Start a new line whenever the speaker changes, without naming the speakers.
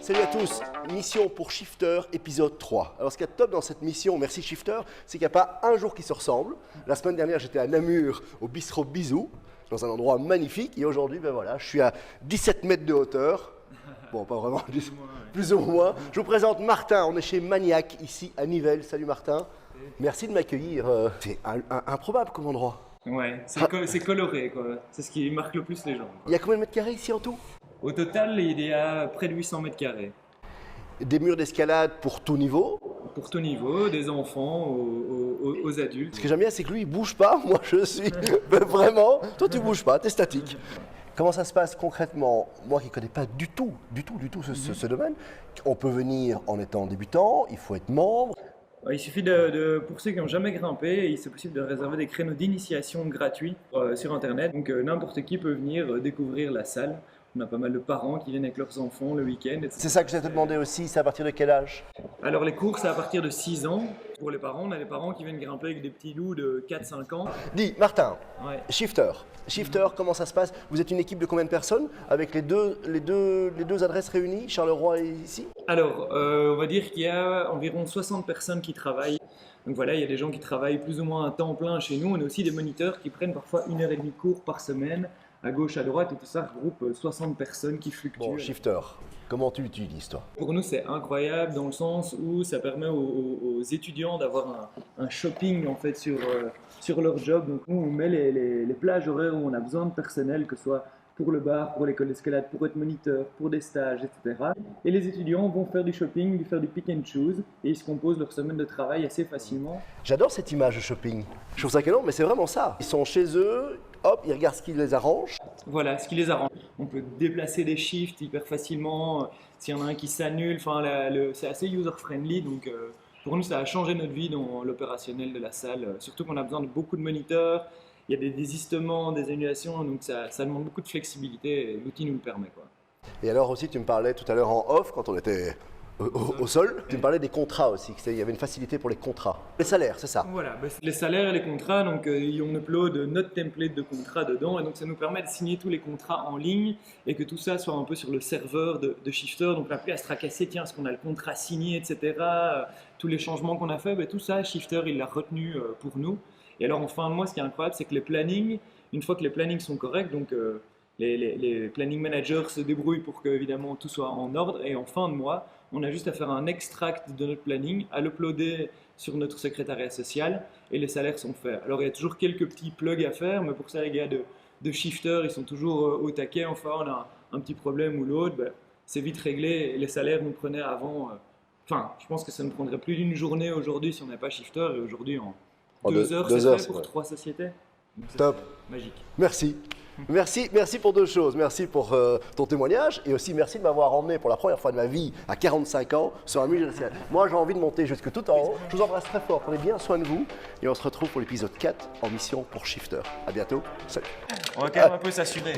Salut à tous, mission pour Shifter, épisode 3. Alors ce qu'il y a de top dans cette mission, merci Shifter, c'est qu'il n'y a pas un jour qui se ressemble. La semaine dernière, j'étais à Namur, au bistrot Bisou, dans un endroit magnifique. Et aujourd'hui, ben voilà, je suis à 17 mètres de hauteur. Bon, pas vraiment, plus ou moins. Je vous présente Martin, on est chez Maniac, ici à Nivelles. Salut Martin, merci de m'accueillir. C'est improbable comme endroit.
Ouais, c'est coloré, quoi. C'est ce qui marque le plus les gens.
Il y a combien de mètres carrés ici en tout?
Au total, il y a près de 800 mètres carrés.
Des murs d'escalade pour tout niveau.
Pour tout niveau, des enfants aux adultes.
Ce que j'aime bien, c'est que lui, il bouge pas. Moi, je suis vraiment. Toi, tu bouges pas, tu es statique. Comment ça se passe concrètement? Moi qui ne connais pas du tout ce domaine, on peut venir en étant débutant, il faut être membre.
Il suffit pour ceux qui n'ont jamais grimpé, c'est possible de réserver des créneaux d'initiation gratuits sur Internet. Donc n'importe qui peut venir découvrir la salle. On a pas mal de parents qui viennent avec leurs enfants le week-end. Etc.
C'est ça que je vais te demander aussi, c'est à partir de quel âge?
Alors les cours, c'est à partir de 6 ans. Pour les parents, on a des parents qui viennent grimper avec des petits loups de 4-5 ans.
Dis, Martin,
ouais.
Shifter, comment ça se passe? Vous êtes une équipe de combien de personnes avec les deux adresses réunies, Charleroi et ici?
Alors, on va dire qu'il y a environ 60 personnes qui travaillent. Donc voilà, il y a des gens qui travaillent plus ou moins à temps plein chez nous. On a aussi des moniteurs qui prennent parfois 1h30 de cours par semaine. À gauche, à droite, et tout ça regroupe 60 personnes qui fluctuent.
Bon, Shifter, comment tu l'utilises toi?
Pour nous, c'est incroyable dans le sens où ça permet aux étudiants d'avoir un shopping en fait sur leur job. Donc nous, on met les plages horaires où on a besoin de personnel, que ce soit pour le bar, pour l'école d'escalade, pour être moniteur, pour des stages, etc. Et les étudiants vont faire du shopping, faire du pick and choose, et ils se composent leur semaine de travail assez facilement.
J'adore cette image de shopping. Je trouve ça canon, mais c'est vraiment ça. Ils sont chez eux, hop, ils regardent ce qui les arrange.
Voilà, ce qui les arrange. On peut déplacer des shifts hyper facilement. S'il y en a un qui s'annule, c'est assez user-friendly. Donc pour nous, ça a changé notre vie dans l'opérationnel de la salle. Surtout qu'on a besoin de beaucoup de moniteurs. Il y a des désistements, des annulations, donc ça demande beaucoup de flexibilité et l'outil nous le permet, quoi.
Et alors aussi, tu me parlais tout à l'heure en off, quand on était au sol, tu me parlais des contrats aussi, il y avait une facilité pour les contrats. Les salaires, c'est ça?
Voilà, les salaires et les contrats, donc on upload notre template de contrat dedans, et donc ça nous permet de signer tous les contrats en ligne et que tout ça soit un peu sur le serveur de Shifter, donc on n'a plus à se tracasser, tiens, est-ce qu'on a le contrat signé, etc. Tous les changements qu'on a fait, tout ça, Shifter, il l'a retenu pour nous. Et alors en fin de mois, ce qui est incroyable, c'est que les plannings, une fois que les plannings sont corrects, donc les planning managers se débrouillent pour que évidemment tout soit en ordre, et en fin de mois, on a juste à faire un extract de notre planning, à l'uploader sur notre secrétariat social, et les salaires sont faits. Alors il y a toujours quelques petits plugs à faire, mais pour ça les gars de Shifter, ils sont toujours au taquet. Enfin, on a un petit problème ou l'autre, c'est vite réglé. Les salaires nous prenaient avant, je pense que ça nous prendrait plus d'une journée aujourd'hui si on n'avait pas Shifter, et aujourd'hui en 2 heures, c'est fait pour 3 sociétés.
Top.
Magique.
Merci. Merci pour 2 choses. Merci pour ton témoignage et aussi merci de m'avoir emmené pour la première fois de ma vie à 45 ans sur un musée d'escalade. Moi, j'ai envie de monter jusque tout en haut. Je vous embrasse très fort. Prenez bien soin de vous et on se retrouve pour l'épisode 4 en mission pour Shifter. À bientôt. Salut.
On va quand même un peu s'assurer.